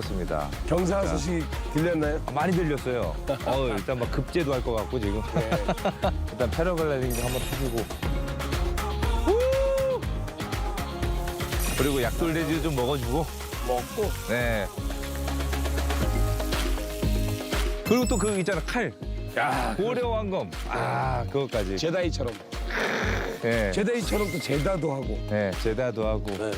습니다. 경사 소식 들렸나요? 많이 들렸어요. 일단 막 급제도 할 것 같고 지금. 네. 일단 패러글라이딩도 한번 타주고. 그리고 약돌돼지도 좀 먹어주고. 먹고. 네. 그리고 또 그거 있잖아, 칼. 야, 고려왕검. 그것까지. 제다이처럼. 네. 제다이처럼 또 제다도 하고. 네, 제다도 하고. 네.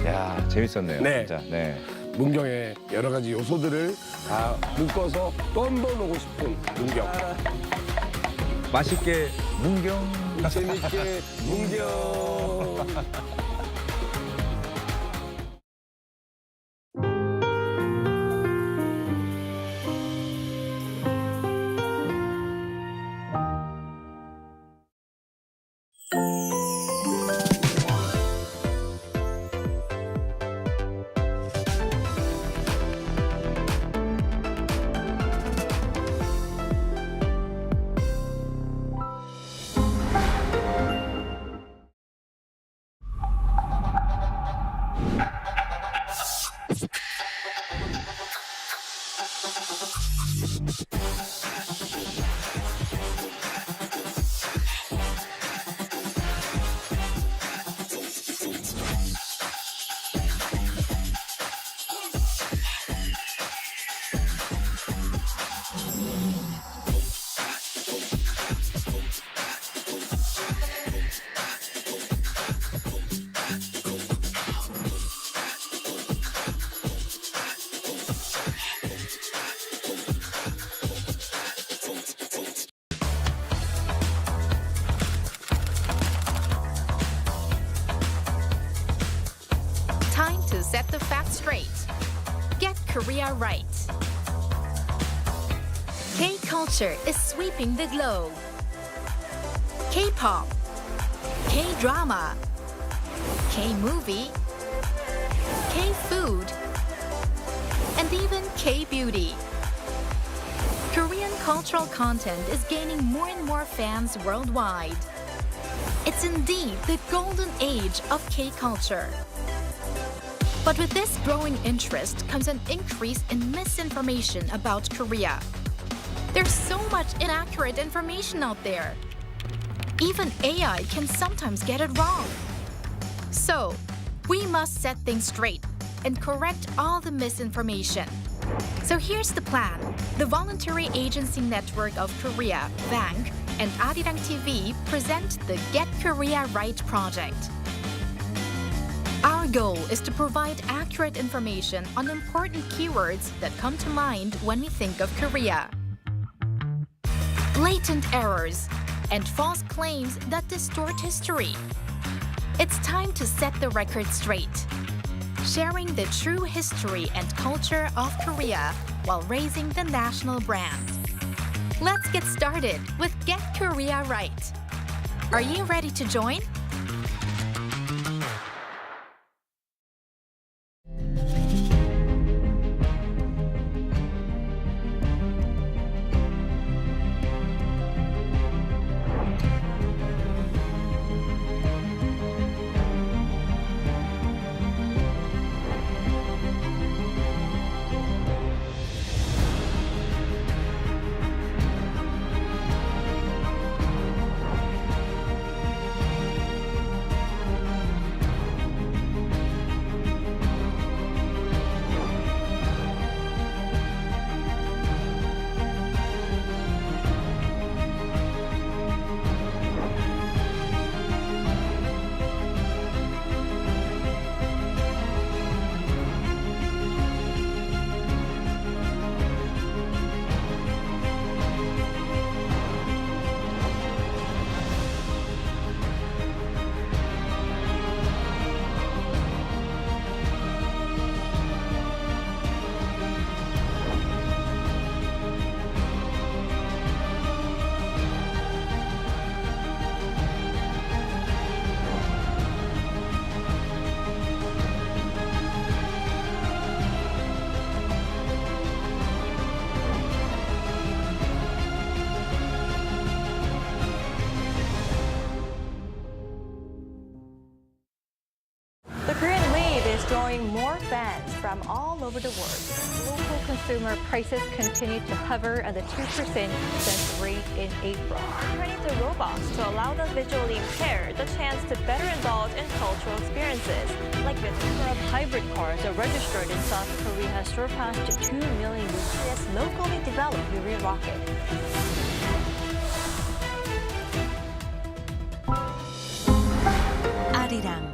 야, 재밌었네요. 네. 진짜. 네. 문경의 여러 가지 요소들을 다 묶어서 또 한 번 오고 싶은 문경. 맛있게 문경. 재밌게 문경. Time to set the facts straight. Get Korea right. K-culture is sweeping the globe. K-pop, K-drama, K-movie, K-food, and even K-beauty. Korean cultural content is gaining more and more fans worldwide. It's indeed the golden age of K-culture. But with this growing interest comes an increase in misinformation about Korea. There's so much inaccurate information out there. Even AI can sometimes get it wrong. So, we must set things straight and correct all the misinformation. So here's the plan. The Voluntary Agency Network of Korea, VANK, and Arirang TV present the Get Korea Right project. Our goal is to provide accurate information on important keywords that come to mind when we think of Korea. Blatant errors and false claims that distort history. It's time to set the record straight, sharing the true history and culture of Korea while raising the national brand. Let's get started with Get Korea Right. Are you ready to join? all over the world. Local consumer prices continue to hover at the 2% rate in April. Turning to robots to allow the visually impaired the chance to better indulge in cultural experiences, like the number of hybrid cars are registered in South Korea has surpassed 2 million with this locally developed Yuri rocket. Arirang.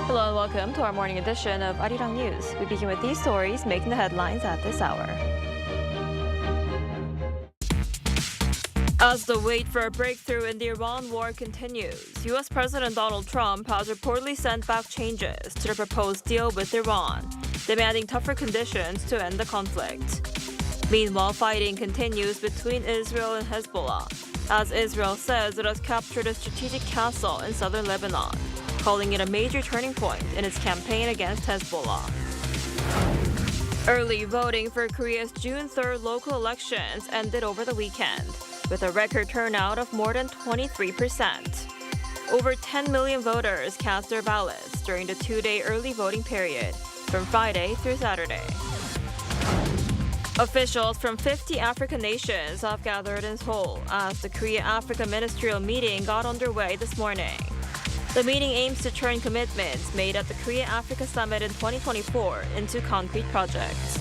Hello and welcome to our morning edition of Arirang News. We begin with these stories making the headlines at this hour. As the wait for a breakthrough in the Iran war continues, U.S. President Donald Trump has reportedly sent back changes to the proposed deal with Iran, demanding tougher conditions to end the conflict. Meanwhile, fighting continues between Israel and Hezbollah, as Israel says it has captured a strategic castle in southern Lebanon, calling it a major turning point in its campaign against Hezbollah. Early voting for Korea's June 3rd local elections ended over the weekend, with a record turnout of more than 23%. Over 10 million voters cast their ballots during the two-day early voting period, from Friday through Saturday. Officials from 50 African nations have gathered in Seoul as the Korea-Africa ministerial meeting got underway this morning. The meeting aims to turn commitments made at the Korea-Africa Summit in 2024 into concrete projects.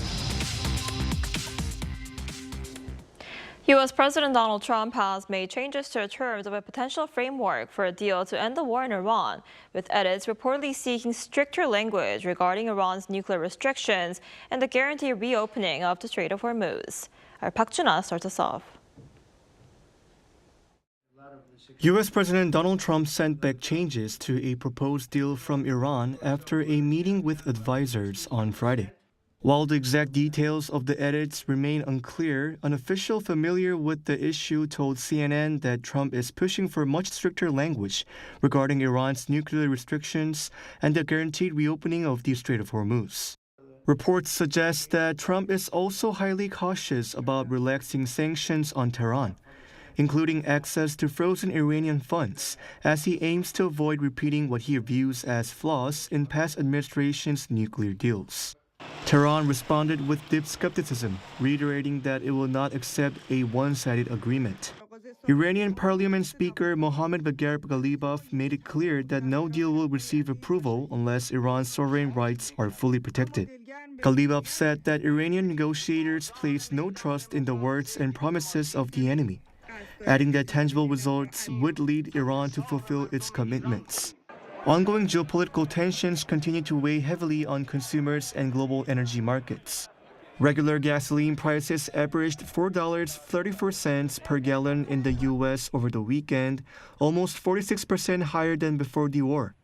U.S. President Donald Trump has made changes to the terms of a potential framework for a deal to end the war in Iran, with edits reportedly seeking stricter language regarding Iran's nuclear restrictions and the guaranteed reopening of the Strait of Hormuz. Our Park Jun-ah starts us off. U.S. President Donald Trump sent back changes to a proposed deal from Iran after a meeting with advisors on Friday. While the exact details of the edits remain unclear, an official familiar with the issue told CNN that Trump is pushing for much stricter language regarding Iran's nuclear restrictions and the guaranteed reopening of the Strait of Hormuz. Reports suggest that Trump is also highly cautious about relaxing sanctions on Tehran, including access to frozen Iranian funds, as he aims to avoid repeating what he views as flaws in past administrations' nuclear deals. Tehran responded with deep skepticism, reiterating that it will not accept a one-sided agreement. Iranian Parliament Speaker Mohammad Bagher Ghalibaf made it clear that no deal will receive approval unless Iran's sovereign rights are fully protected. Ghalibaf said that Iranian negotiators place no trust in the words and promises of the enemy, adding that tangible results would lead Iran to fulfill its commitments. Ongoing geopolitical tensions continue to weigh heavily on consumers and global energy markets. Regular gasoline prices averaged $4.34 per gallon in the U.S. over the weekend, almost 46% higher than before the war.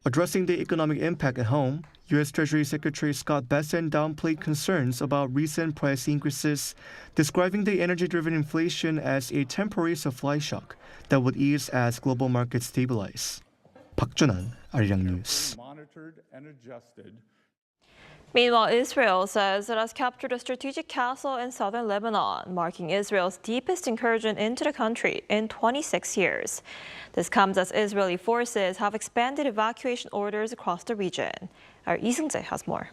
Addressing the economic impact at home, U.S. Treasury Secretary Scott Bessent downplayed concerns about recent price increases, describing the energy-driven inflation as a temporary supply shock that would ease as global markets stabilize. Park Jun-ah, Arirang News. Meanwhile, Israel says it has captured a strategic castle in southern Lebanon, marking Israel's deepest incursion into the country in 26 years. This comes as Israeli forces have expanded evacuation orders across the region. Our Lee Seung-jae has more.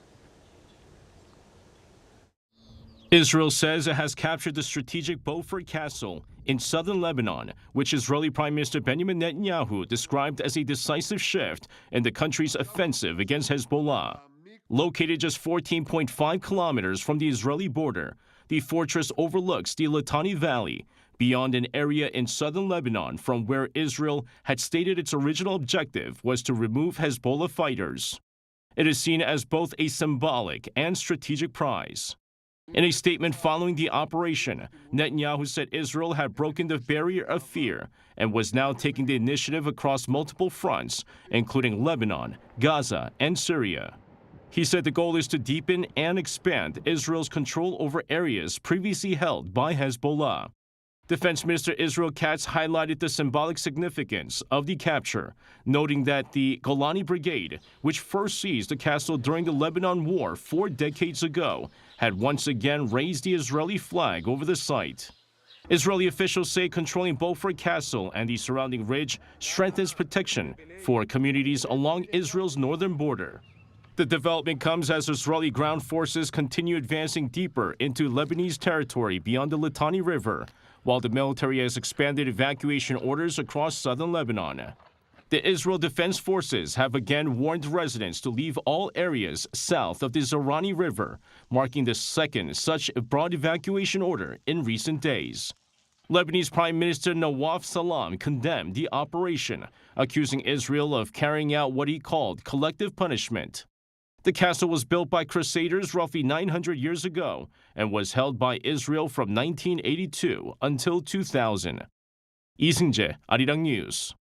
Israel says it has captured the strategic Beaufort Castle in southern Lebanon, which Israeli Prime Minister Benjamin Netanyahu described as a decisive shift in the country's offensive against Hezbollah. Located just 14.5 kilometers from the Israeli border, the fortress overlooks the Litani Valley, beyond an area in southern Lebanon from where Israel had stated its original objective was to remove Hezbollah fighters. It is seen as both a symbolic and strategic prize. In a statement following the operation, Netanyahu said Israel had broken the barrier of fear and was now taking the initiative across multiple fronts, including Lebanon, Gaza, and Syria. He said the goal is to deepen and expand Israel's control over areas previously held by Hezbollah. Defense Minister Israel Katz highlighted the symbolic significance of the capture, noting that the Golani Brigade, which first seized the castle during the Lebanon War 4 decades ago, had once again raised the Israeli flag over the site. Israeli officials say controlling Beaufort Castle and the surrounding ridge strengthens protection for communities along Israel's northern border. The development comes as Israeli ground forces continue advancing deeper into Lebanese territory beyond the Litani River, while the military has expanded evacuation orders across southern Lebanon. The Israel Defense Forces have again warned residents to leave all areas south of the Zorani River, marking the second such broad evacuation order in recent days. Lebanese Prime Minister Nawaf Salam condemned the operation, accusing Israel of carrying out what he called collective punishment. The castle was built by Crusaders roughly 900 years ago and was held by Israel from 1982 until 2000. 이승재, Arirang News.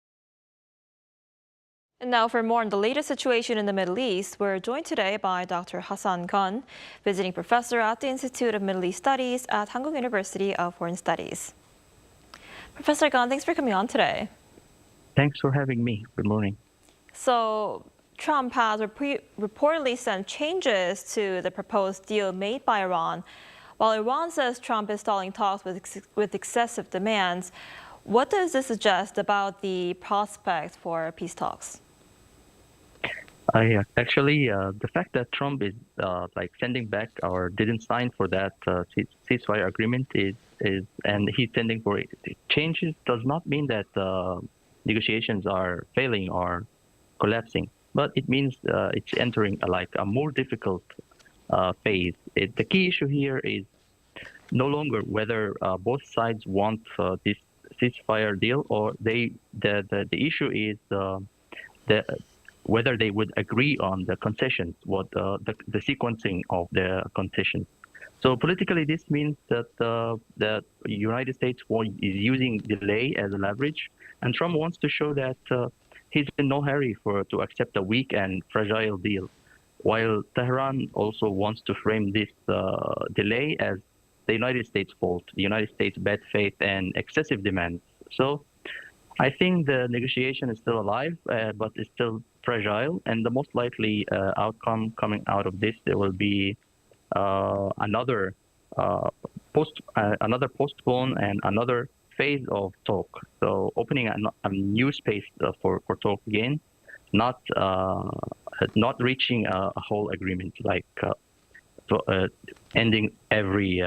And now for more on the latest situation in the Middle East, we're joined today by Dr. Hassan Khan, visiting professor at the Institute of Middle East Studies at Hanguk University of Foreign Studies. Professor Khan, thanks for coming on today. Thanks for having me. Good morning. So, Trump has reportedly sent changes to the proposed deal made by Iran. While Iran says Trump is stalling talks with excessive demands, what does this suggest about the prospect for peace talks? The fact that Trump is sending back or didn't sign for that ceasefire agreement and he's sending for changes does not mean that negotiations are failing or collapsing. But it means it's entering a more difficult phase. The key issue here is no longer whether both sides want this ceasefire deal, or the issue is whether they would agree on the concessions, the sequencing of the concessions. So politically, this means that the United States is using delay as a leverage, and Trump wants to show that he's in no hurry to accept a weak and fragile deal, while Tehran also wants to frame this delay as the United States' fault, the United States' bad faith and excessive demands. So I think the negotiation is still alive, but it's still fragile, and the most likely outcome coming out of this, there will be another postpone and another phase of talk. So opening a new space for talk again, not reaching a whole agreement, ending every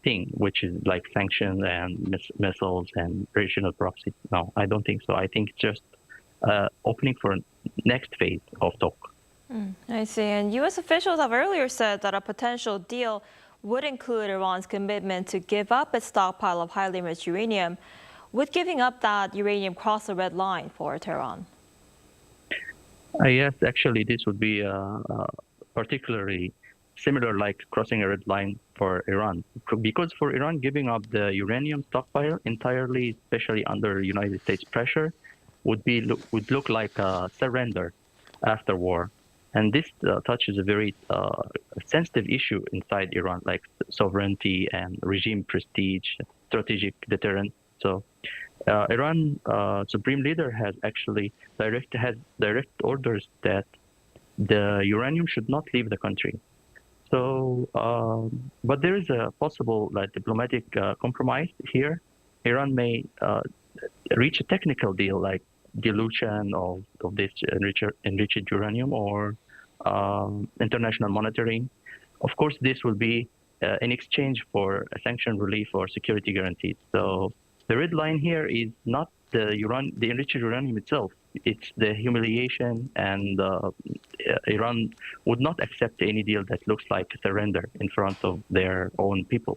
thing, which is like sanctions and missiles and regional proxies. No, I don't think so. I think it's just opening for next phase of talk. I see. And U.S. officials have earlier said that a potential deal would include Iran's commitment to give up its stockpile of highly enriched uranium. Would giving up that uranium cross a red line for Tehran? Yes, actually, this would be particularly similar, like crossing a red line for Iran. Because for Iran, giving up the uranium stockpile entirely, especially under United States pressure, would look like a surrender after war. And this touches a very sensitive issue inside Iran, like sovereignty and regime prestige, strategic deterrence. So Iran supreme leader has actually direct orders that the uranium should not leave the country. So, but there is a possible diplomatic compromise here. Iran may reach a technical deal, like dilution of this enriched uranium or international monitoring. Of course, this will be in exchange for a sanction relief or security guarantees. So the red line here is not the enriched uranium itself. It's the humiliation, and Iran would not accept any deal that looks like a surrender in front of their own people.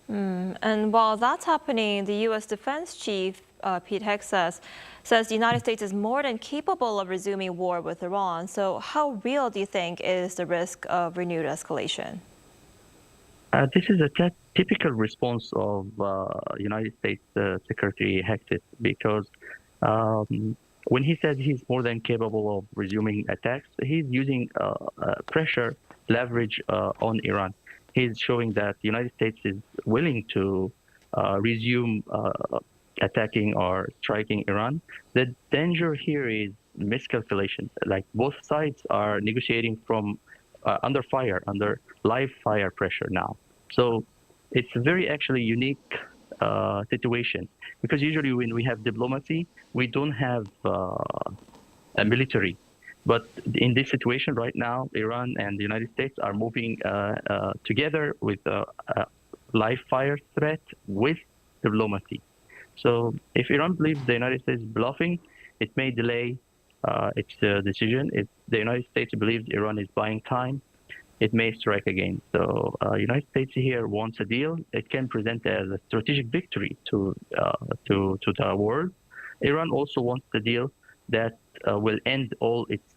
And while that's happening, the U.S. defense chief Pete Hegseth, says the United States is more than capable of resuming war with Iran. So how real do you think is the risk of renewed escalation? This is a typical response of United States Secretary Hegseth, because when he says he's more than capable of resuming attacks, he's using pressure, leverage on Iran. He's showing that the United States is willing to resume attacking or striking Iran. The danger here is miscalculation. Like, both sides are negotiating from under fire, under live fire pressure now. So it's a very actually unique situation, because usually when we have diplomacy, we don't have a military. But in this situation right now, Iran and the United States are moving together with a live fire threat with diplomacy. So if Iran believes the United States is bluffing, it may delay its decision. If the United States believes Iran is buying time, it may strike again. So United States here wants a deal. It can present as a strategic victory to the world. Iran also wants a deal that will end all its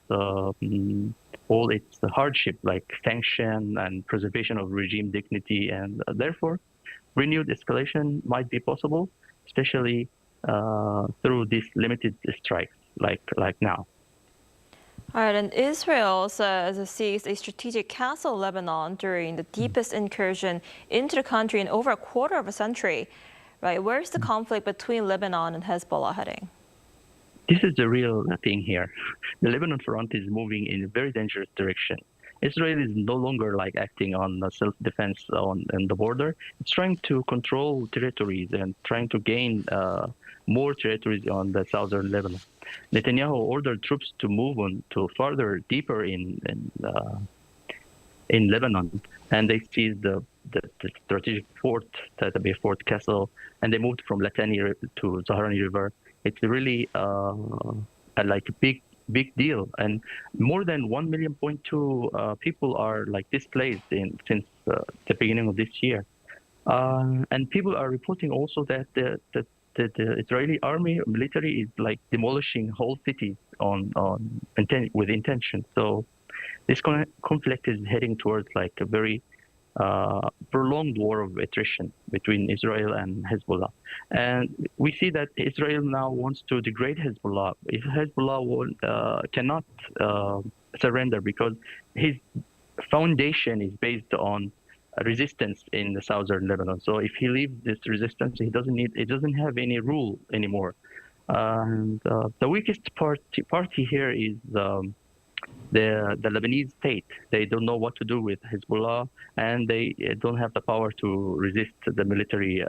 hardship, like sanction and preservation of regime dignity, and therefore renewed escalation might be possible, especially through these limited strikes like now. All right, and Israel says it seized a strategic castle in Lebanon during the deepest incursion into the country in over a quarter of a century. Right, where's the conflict between Lebanon and Hezbollah heading? This is the real thing here. The Lebanon front is moving in a very dangerous direction. Israel is no longer like acting on self-defense on the border. It's trying to control territories and trying to gain more territories on the southern Lebanon. Netanyahu ordered troops to move on to farther deeper in Lebanon, and they seized the strategic fort, the Fort Castle, and they moved from Litani to Zaharani River. It's really like a big deal, and more than 1.2 million people are like displaced since the beginning of this year, and people are reporting also that the Israeli army military is like demolishing whole cities with intention. So this conflict is heading towards like a very prolonged war of attrition between Israel and Hezbollah. And we see that Israel now wants to degrade Hezbollah. If Hezbollah cannot surrender, because his foundation is based on resistance in the southern Lebanon. So if he leaves this resistance, he doesn't have any rule anymore. And the weakest party here is the Lebanese state. They don't know what to do with Hezbollah, and they don't have the power to resist the military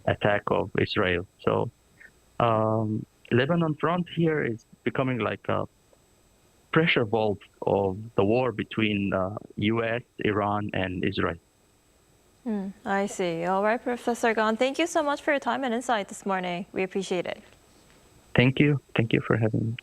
attack of Israel. So Lebanon front here is becoming like a pressure valve of the war between U.S., Iran, and Israel. I see. All right, Professor Gan, thank you so much for your time and insight this morning. We appreciate it. Thank you. Thank you for having me.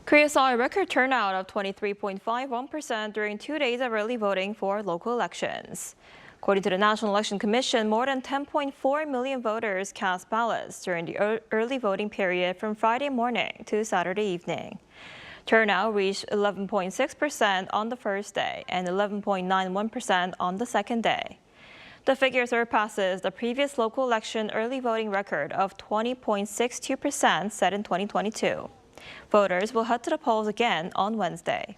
Korea saw a record turnout of 23.51% during 2 days of early voting for local elections. According to the National Election Commission, more than 10.4 million voters cast ballots during the early voting period from Friday morning to Saturday evening. Turnout reached 11.6% on the first day and 11.91% on the second day. The figure surpasses the previous local election early voting record of 20.62% set in 2022. Voters will head to the polls again on Wednesday.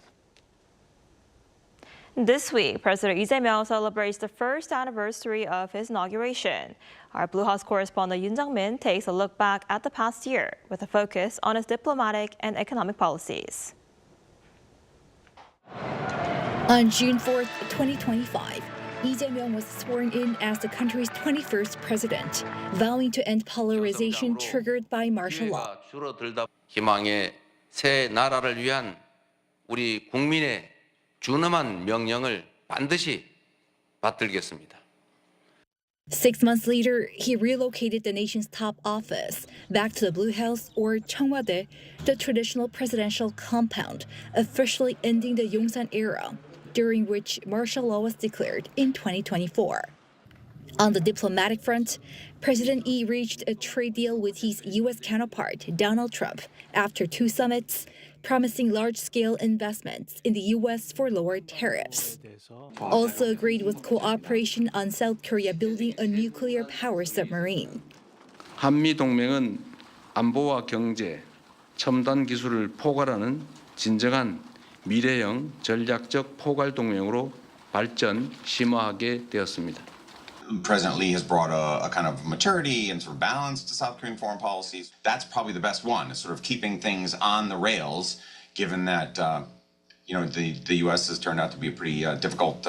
This week, President Lee Jae Myung celebrates the first anniversary of his inauguration. Our Blue House correspondent Yoon Jung-min takes a look back at the past year with a focus on his diplomatic and economic policies. On June 4th, 2025, Lee Jae Myung was sworn in as the country's 21st president, vowing to end polarization triggered by martial law. 희망의 새 나라를 위한 우리 국민의 준엄한 명령을 반드시 받들겠습니다. 6 months later, he relocated the nation's top office back to the Blue House, or 청와대, the traditional presidential compound, officially ending the Yongsan era, during which martial law was declared in 2024. On the diplomatic front, President Lee reached a trade deal with his U.S. counterpart, Donald Trump, after 2 summits, promising large-scale investments in the U.S. for lower tariffs. Also agreed was cooperation on South Korea building a nuclear power submarine. 한미 동맹은 안보와 경제, 첨단 기술을 포괄하는 진정한 미래형 전략적 포괄 동맹으로 발전 심화하게 되었습니다. President Lee has brought a kind of maturity and sort of balance to South Korean foreign policies. That's probably the best one, is sort of keeping things on the rails, given that the U.S. has turned out to be a pretty difficult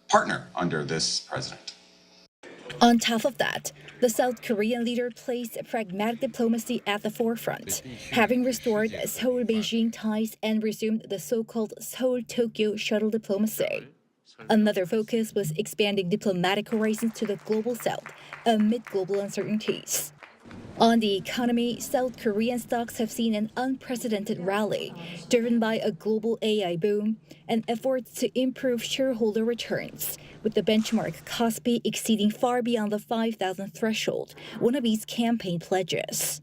partner under this president. On top of that, the South Korean leader placed pragmatic diplomacy at the forefront, having restored Seoul-Beijing ties and resumed the so-called Seoul-Tokyo shuttle diplomacy. Another focus was expanding diplomatic horizons to the global south amid global uncertainties. On the economy, South Korean stocks have seen an unprecedented rally, driven by a global AI boom and efforts to improve shareholder returns, with the benchmark Kospi exceeding far beyond the 5,000 threshold, one of its campaign pledges.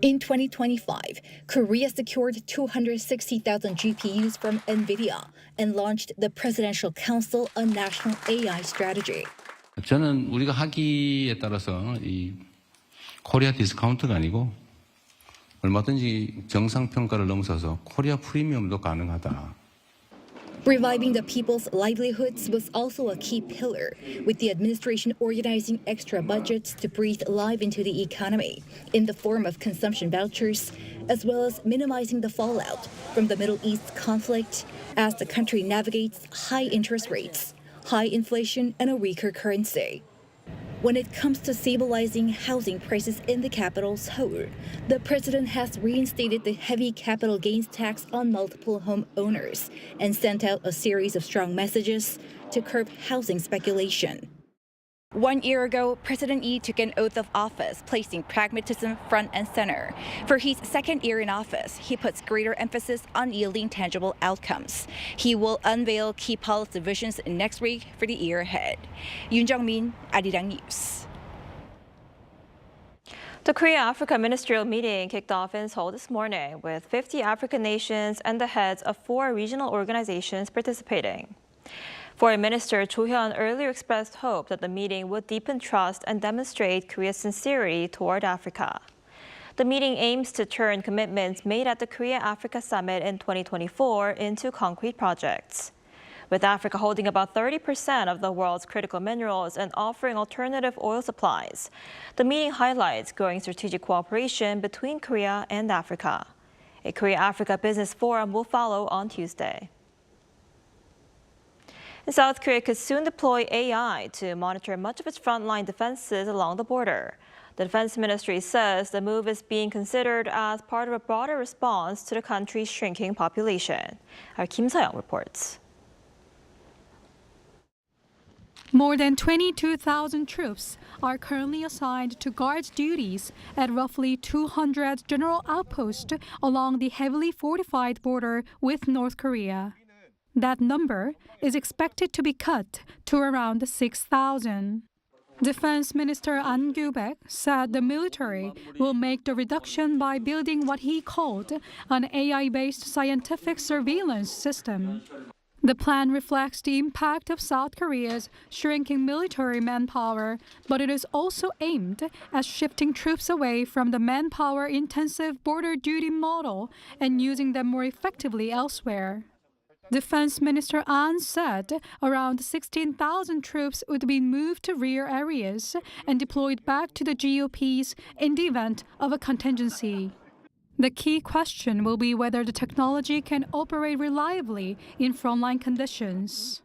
In 2025, Korea secured 260,000 GPUs from NVIDIA and launched the Presidential Council on National AI Strategy. 저는 우리가 하기에 따라서 이 코리아 디스카운트가 아니고 얼마든지 정상 평가를 넘어서서 코리아 프리미엄도 가능하다. Reviving the people's livelihoods was also a key pillar, with the administration organizing extra budgets to breathe life into the economy in the form of consumption vouchers, as well as minimizing the fallout from the Middle East conflict as the country navigates high interest rates, high inflation, and a weaker currency. When it comes to stabilizing housing prices in the capital, Seoul, the president has reinstated the heavy capital gains tax on multiple home owners and sent out a series of strong messages to curb housing speculation. 1 year ago, President Lee took an oath of office, placing pragmatism front and center. For his second year in office, he puts greater emphasis on yielding tangible outcomes. He will unveil key policy visions next week for the year ahead. Yoon Jung-min, Arirang News. The Korea-Africa ministerial meeting kicked off in Seoul this morning, with 50 African nations and the heads of 4 regional organizations participating. Foreign Minister Cho Hyun earlier expressed hope that the meeting would deepen trust and demonstrate Korea's sincerity toward Africa. The meeting aims to turn commitments made at the Korea-Africa Summit in 2024 into concrete projects. With Africa holding about 30% of the world's critical minerals and offering alternative oil supplies, the meeting highlights growing strategic cooperation between Korea and Africa. A Korea-Africa Business Forum will follow on Tuesday. South Korea could soon deploy AI to monitor much of its frontline defenses along the border. The Defense Ministry says the move is being considered as part of a broader response to the country's shrinking population. Our Kim Seong reports. More than 22,000 troops are currently assigned to guard duties at roughly 200 general outposts along the heavily fortified border with North Korea. That number is expected to be cut to around 6,000. Defense Minister An Kyu-baek said the military will make the reduction by building what he called an AI-based scientific surveillance system. The plan reflects the impact of South Korea's shrinking military manpower, but it is also aimed at shifting troops away from the manpower-intensive border duty model and using them more effectively elsewhere. Defense Minister An said around 16,000 troops would be moved to rear areas and deployed back to the GOPs in the event of a contingency. The key question will be whether the technology can operate reliably in frontline conditions.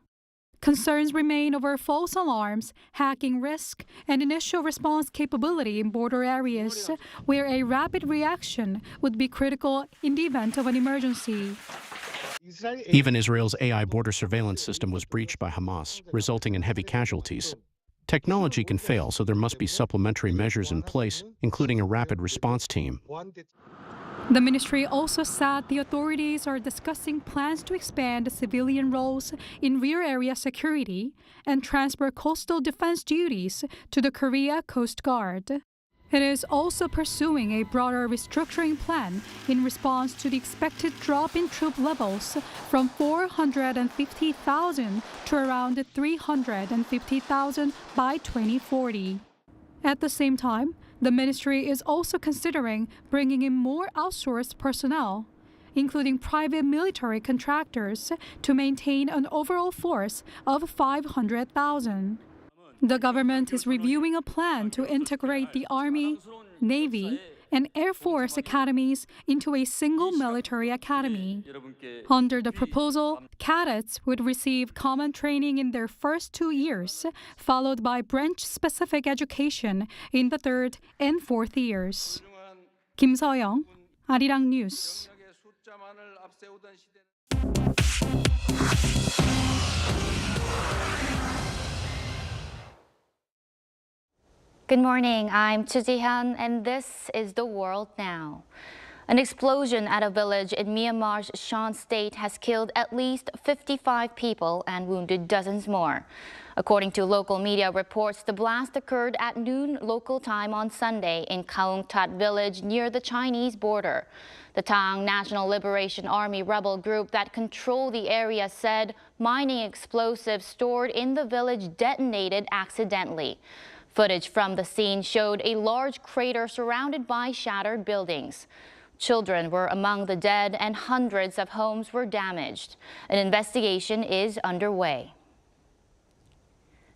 Concerns remain over false alarms, hacking risk, and initial response capability in border areas, where a rapid reaction would be critical in the event of an emergency. Even Israel's AI border surveillance system was breached by Hamas, resulting in heavy casualties. Technology can fail, so there must be supplementary measures in place, including a rapid response team. The ministry also said the authorities are discussing plans to expand civilian roles in rear area security and transfer coastal defense duties to the Korea Coast Guard. It is also pursuing a broader restructuring plan in response to the expected drop in troop levels from 450,000 to around 350,000 by 2040. At the same time, the ministry is also considering bringing in more outsourced personnel, including private military contractors, to maintain an overall force of 500,000. The government is reviewing a plan to integrate the Army, Navy, and Air Force academies into a single military academy. Under the proposal, cadets would receive common training in their first 2 years, followed by branch-specific education in the third and fourth years. Kim Seoyoung, Arirang News. Good morning, I'm Chu Ji-hyun, and this is The World Now. An explosion at a village in Myanmar's Shan state has killed at least 55 people and wounded dozens more. According to local media reports, the blast occurred at noon local time on Sunday in Kaung Tat village near the Chinese border. The Tang National Liberation Army rebel group that controlled the area said mining explosives stored in the village detonated accidentally. Footage from the scene showed a large crater surrounded by shattered buildings. Children were among the dead and hundreds of homes were damaged. An investigation is underway.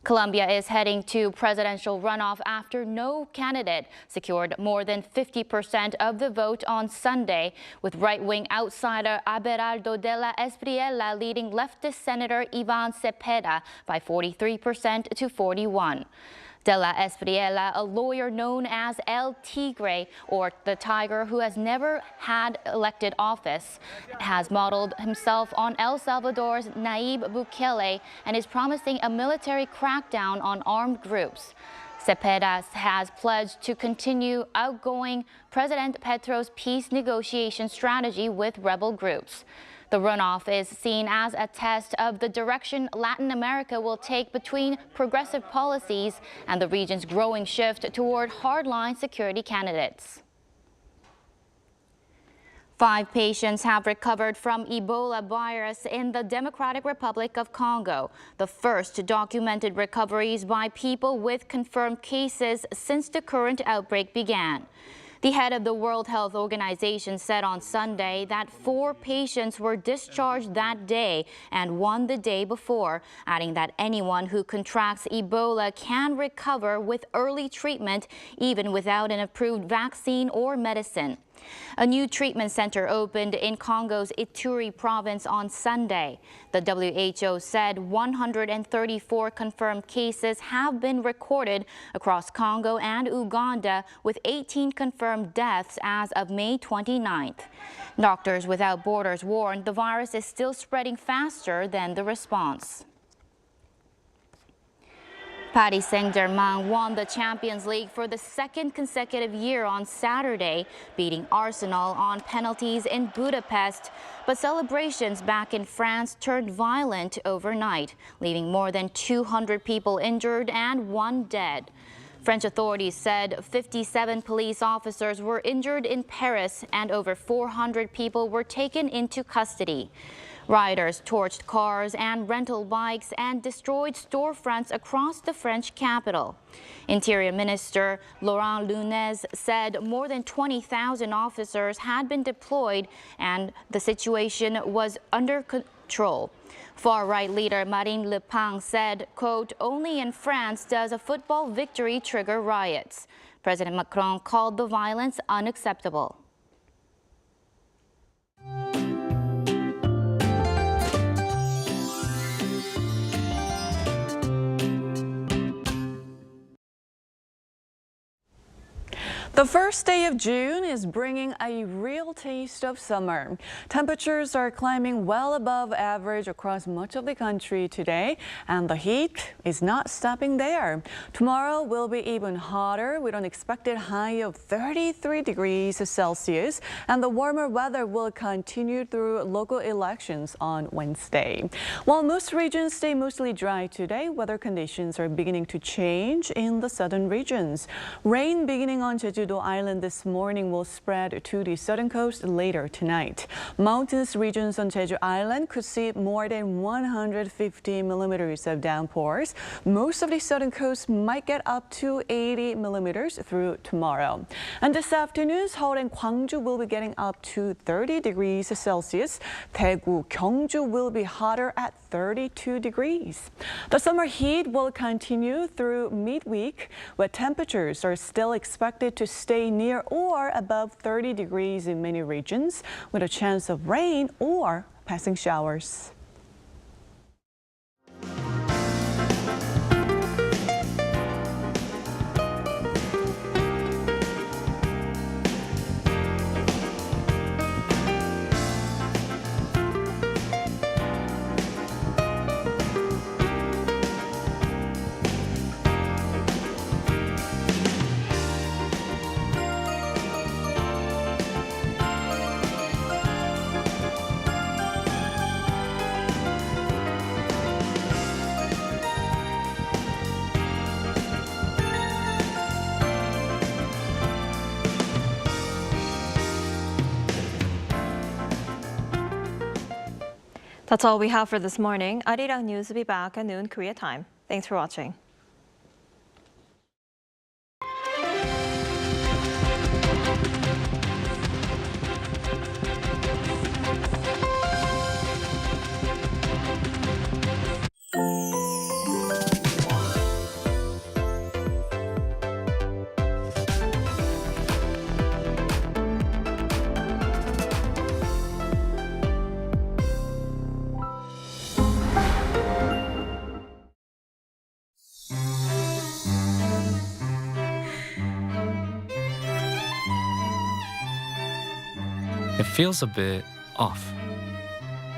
Colombia is heading to presidential runoff after no candidate secured more than 50% of the vote on Sunday, with right-wing outsider Abelardo de la Espriella leading leftist Senator Ivan Cepeda by 43% to 41%. De la Espriella, a lawyer known as El Tigre, or the Tiger, who has never had elected office, has modeled himself on El Salvador's Nayib Bukele and is promising a military crackdown on armed groups. Cepeda has pledged to continue outgoing President Petro's peace negotiation strategy with rebel groups. The runoff is seen as a test of the direction Latin America will take between progressive policies and the region's growing shift toward hardline security candidates. 5 patients have recovered from Ebola virus in the Democratic Republic of Congo, the first documented recoveries by people with confirmed cases since the current outbreak began. The head of the World Health Organization said on Sunday that 4 patients were discharged that day and 1 the day before, adding that anyone who contracts Ebola can recover with early treatment even without an approved vaccine or medicine. A new treatment center opened in Congo's Ituri province on Sunday. The WHO said 134 confirmed cases have been recorded across Congo and Uganda, with 18 confirmed deaths as of May 29th. Doctors Without Borders warned the virus is still spreading faster than the response. Paris Saint-Germain won the Champions League for the 2nd consecutive year on Saturday, beating Arsenal on penalties in Budapest. But celebrations back in France turned violent overnight, leaving more than 200 people injured and 1 dead. French authorities said 57 police officers were injured in Paris and over 400 people were taken into custody. Rioters torched cars and rental bikes and destroyed storefronts across the French capital. Interior Minister Laurent Nunez said more than 20,000 officers had been deployed and the situation was under control. Far-right leader Marine Le Pen said, quote, "Only in France does a football victory trigger riots." President Macron called the violence unacceptable. The first day of June is bringing a real taste of summer. Temperatures are climbing well above average across much of the country today, and the heat is not stopping there. Tomorrow will be even hotter with an expected high of 33 degrees Celsius, and the warmer weather will continue through local elections on Wednesday. While most regions stay mostly dry today, weather conditions are beginning to change in the southern regions. Rain beginning on Jeju Island this morning will spread to the southern coast later tonight. Mountainous regions on Jeju Island could see more than 150 millimeters of downpours. Most of the southern coast might get up to 80 millimeters through tomorrow. And this afternoon, Seoul and Gwangju will be getting up to 30 degrees Celsius. Daegu, Gyeongju will be hotter at 32 degrees. The summer heat will continue through midweek, where temperatures are still expected to stay near or above 30 degrees in many regions, with a chance of rain or passing showers. That's all we have for this morning. Arirang News will be back at noon Korea time. Thanks for watching. It feels a bit off.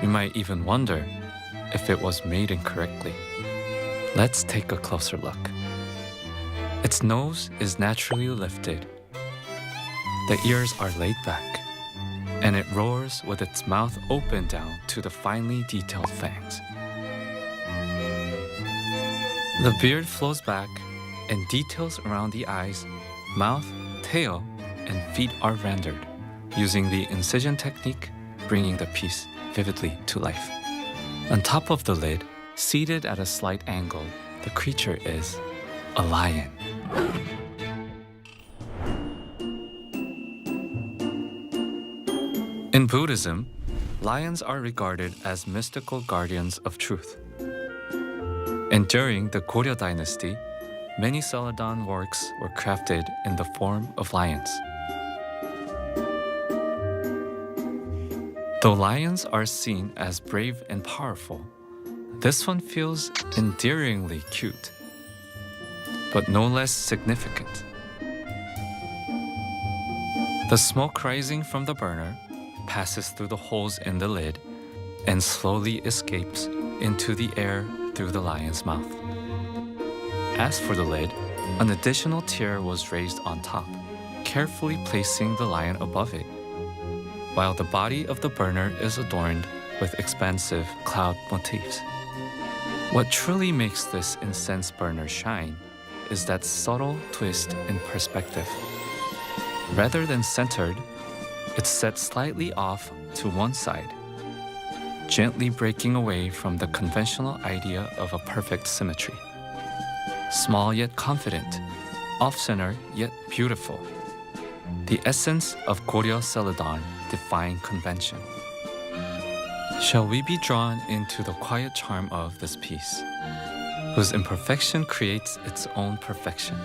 You might even wonder if it was made incorrectly. Let's take a closer look. Its nose is naturally lifted. The ears are laid back, and it roars with its mouth open down to the finely detailed fangs. The beard flows back, and details around the eyes, mouth, tail, and feet are rendered, using the incision technique, bringing the piece vividly to life. On top of the lid, seated at a slight angle, the creature is a lion. In Buddhism, lions are regarded as mystical guardians of truth. And during the Goryeo dynasty, many celadon works were crafted in the form of lions. Though lions are seen as brave and powerful, this one feels endearingly cute, but no less significant. The smoke rising from the burner passes through the holes in the lid and slowly escapes into the air through the lion's mouth. As for the lid, an additional tier was raised on top, carefully placing the lion above it, while the body of the burner is adorned with expansive cloud motifs. What truly makes this incense burner shine is that subtle twist in perspective. Rather than centered, it's set slightly off to one side, gently breaking away from the conventional idea of a perfect symmetry. Small yet confident, off-center yet beautiful. The essence of Goryeo celadon defying convention. Shall we be drawn into the quiet charm of this piece, whose imperfection creates its own perfection?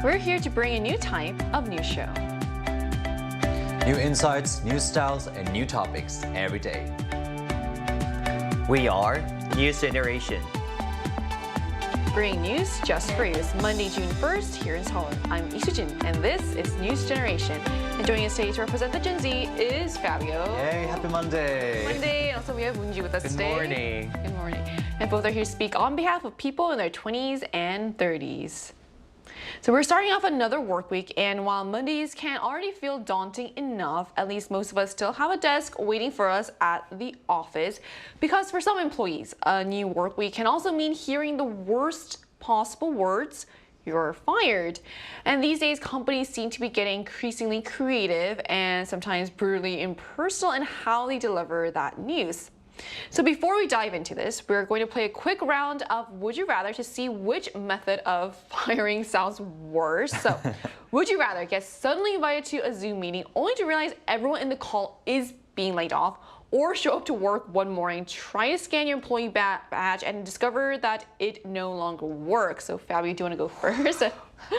We're here to bring a new type of news show. New insights, new styles, and new topics every day. We are News Generation. Bringing news just for you. It's Monday, June 1st here in Seoul. I'm Lee Soo-jin, and this is News Generation. And joining us today to represent the Gen Z is Fabio. Hey, happy Monday. Monday. Also, we have Moonji with us today. Good morning. Good morning. And both are here to speak on behalf of people in their 20s and 30s. So we're starting off another work week, and while Mondays can already feel daunting enough, at least most of us still have a desk waiting for us at the office. Because for some employees, a new work week can also mean hearing the worst possible words: you're fired. And these days, companies seem to be getting increasingly creative and sometimes brutally impersonal in how they deliver that news. So before we dive into this, we're going to play a quick round of Would You Rather to see which method of firing sounds worse. So, would you rather get suddenly invited to a Zoom meeting only to realize everyone in the call is being laid off, or show up to work one morning, try to scan your employee badge, and discover that it no longer works? So, Fabio, do you want to go first?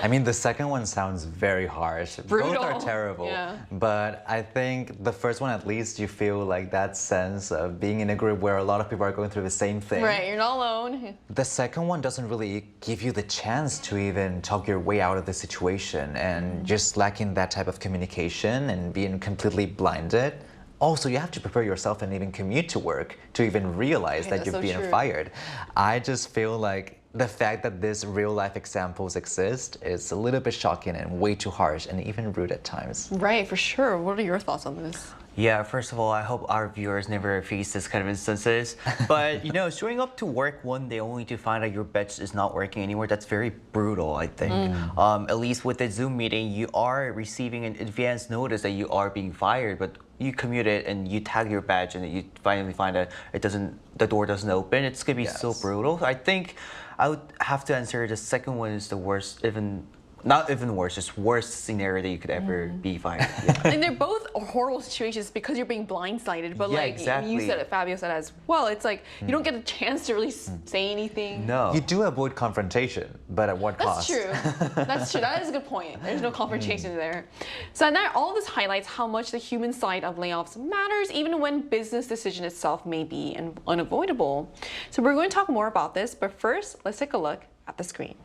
I mean, the second one sounds very harsh. Brutal. Both are terrible. Yeah. But I think the first one, at least you feel like that sense of being in a group where a lot of people are going through the same thing. Right, you're not alone. The second one doesn't really give you the chance to even talk your way out of the situation, and just lacking that type of communication and being completely blinded. Also, you have to prepare yourself and even commute to work to even realize that you've been fired. I just feel like the fact that these real-life examples exist is a little bit shocking and way too harsh and even rude at times. Right, for sure. What are your thoughts on this? Yeah, first of all, I hope our viewers never face this kind of instances. But, you know, showing up to work one day only to find out your badge is not working anymore, that's very brutal, I think. At least with the Zoom meeting, you are receiving an advance notice that you are being fired, but you commute it and you tag your badge and you finally find that the door doesn't open. It's gonna be so brutal. I think I would have to answer the second one is the worst, not even worse, just worst scenario that you could ever be fired. Yeah. And they're both horrible situations because you're being blindsided. But like you said it, Fabio said as well, it's like you don't get a chance to really say anything. No. You do avoid confrontation, but at what cost? That's true. That's true. That is a good point. There's no confrontation there. So now all this highlights how much the human side of layoffs matters, even when business decision itself may be unavoidable. So we're going to talk more about this, but first, let's take a look at the screen.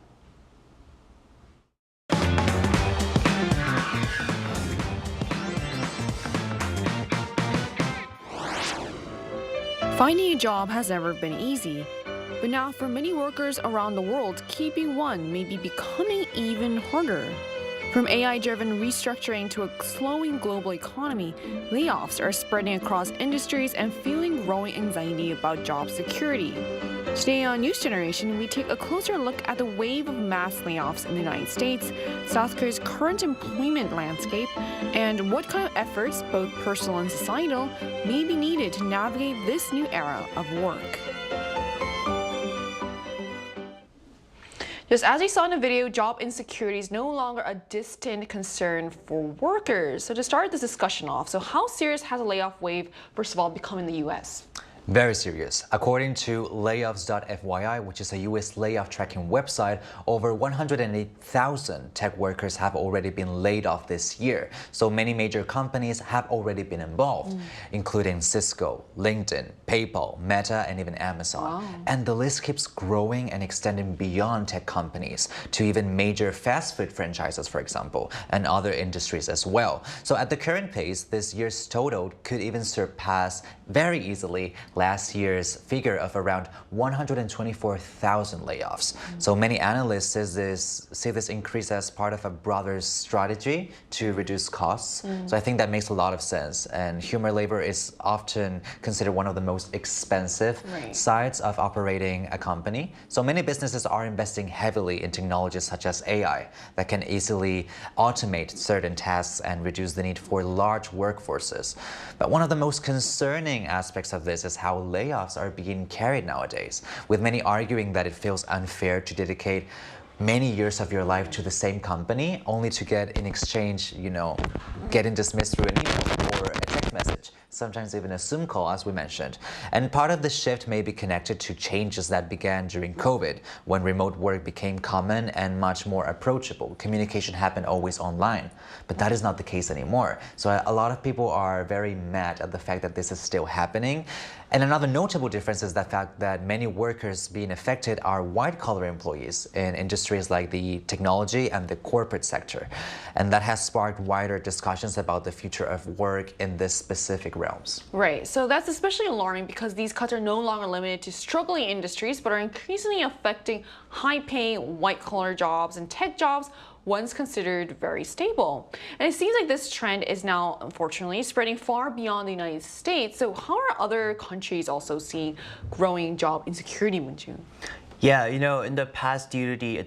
Finding a job has never been easy, but now for many workers around the world, keeping one may be becoming even harder. From AI-driven restructuring to a slowing global economy, layoffs are spreading across industries and fueling growing anxiety about job security. Today on News Generation, we take a closer look at the wave of mass layoffs in the United States, South Korea's current employment landscape, and what kind of efforts, both personal and societal, may be needed to navigate this new era of work. Just as we saw in the video, job insecurity is no longer a distant concern for workers. So to start this discussion off, so how serious has a layoff wave, first of all, become in the U.S.? Very serious. According to layoffs.fyi, which is a U.S. layoff tracking website, over 108,000 tech workers have already been laid off this year. So many major companies have already been involved, including Cisco, LinkedIn, PayPal, Meta, and even Amazon. Wow. And the list keeps growing and extending beyond tech companies to even major fast food franchises, for example, and other industries as well. So at the current pace, this year's total could even surpass very easily last year's figure of around 124,000 layoffs. So many analysts see this increase as part of a broader strategy to reduce costs. So I think that makes a lot of sense. And human labor is often considered one of the most expensive sides of operating a company. So many businesses are investing heavily in technologies such as AI that can easily automate certain tasks and reduce the need for large workforces. But one of the most concerning aspects of this is how layoffs are being carried nowadays, with many arguing that it feels unfair to dedicate many years of your life to the same company only to get in exchange, getting dismissed through an email or a text message, sometimes even a Zoom call, as we mentioned. And part of the shift may be connected to changes that began during COVID, when remote work became common and much more approachable. Communication happened always online, but that is not the case anymore. So a lot of people are very mad at the fact that this is still happening. And another notable difference is the fact that many workers being affected are white-collar employees in industries like the technology and the corporate sector. And that has sparked wider discussions about the future of work in this specific realms. Right, so that's especially alarming because these cuts are no longer limited to struggling industries, but are increasingly affecting high-paying white-collar jobs and tech jobs once considered very stable. And it seems like this trend is now, unfortunately, spreading far beyond the United States. So how are other countries also seeing growing job insecurity, Moon-Jun? Yeah, in the past, due to the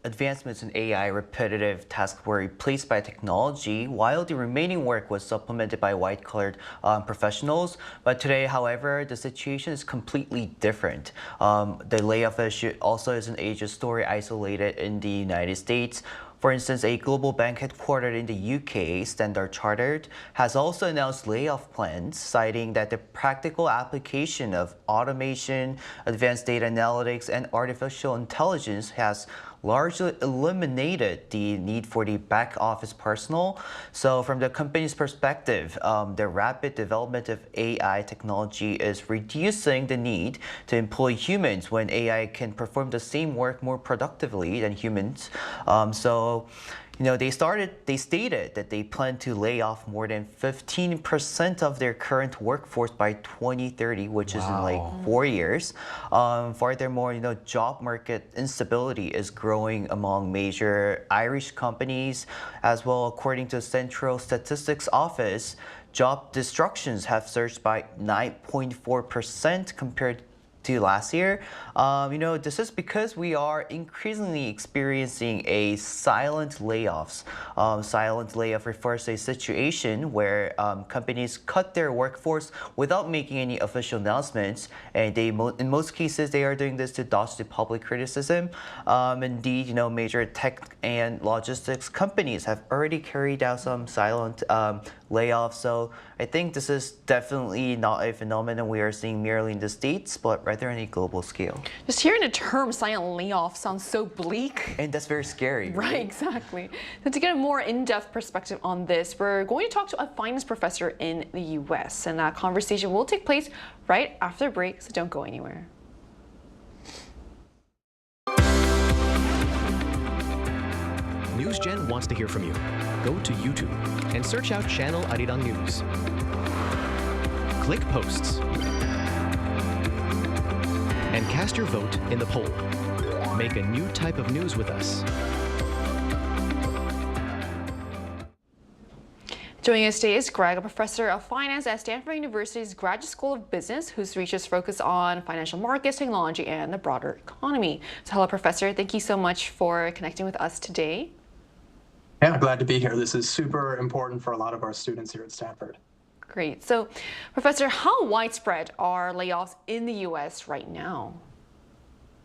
advancements in AI, repetitive tasks were replaced by technology, while the remaining work was supplemented by white-collared professionals. But today, however, the situation is completely different. The layoff issue also isn't a story isolated in the United States. For instance, a global bank headquartered in the UK, Standard Chartered, has also announced layoff plans, citing that the practical application of automation, advanced data analytics, and artificial intelligence has largely eliminated the need for the back office personnel. So from the company's perspective, the rapid development of AI technology is reducing the need to employ humans when AI can perform the same work more productively than humans. They stated that they plan to lay off more than 15% of their current workforce by 2030, which is in like 4 years. Furthermore, job market instability is growing among major Irish companies as well. According to the Central Statistics Office, job destructions have surged by 9.4% compared to last year. This is because we are increasingly experiencing a silent layoffs. Silent layoff refers to a situation where companies cut their workforce without making any official announcements, and in most cases they are doing this to dodge the public criticism. Indeed, major tech and logistics companies have already carried out some silent layoffs. So I think this is definitely not a phenomenon we are seeing merely in the States, but rather on a global scale. Just hearing the term silent layoff sounds so bleak. And that's very scary. Right, exactly. So to get a more in-depth perspective on this, we're going to talk to a finance professor in the US, and that conversation will take place right after the break, so don't go anywhere. NewsGen wants to hear from you. Go to YouTube and search out channel Arirang News. Click Posts and cast your vote in the poll. Make a new type of news with us. Joining us today is Greg, a professor of finance at Stanford University's Graduate School of Business, whose research focuses on financial markets, technology, and the broader economy. So hello, Professor. Thank you so much for connecting with us today. Yeah, glad to be here. This is super important for a lot of our students here at Stanford. Great. So, Professor, how widespread are layoffs in the U.S. right now?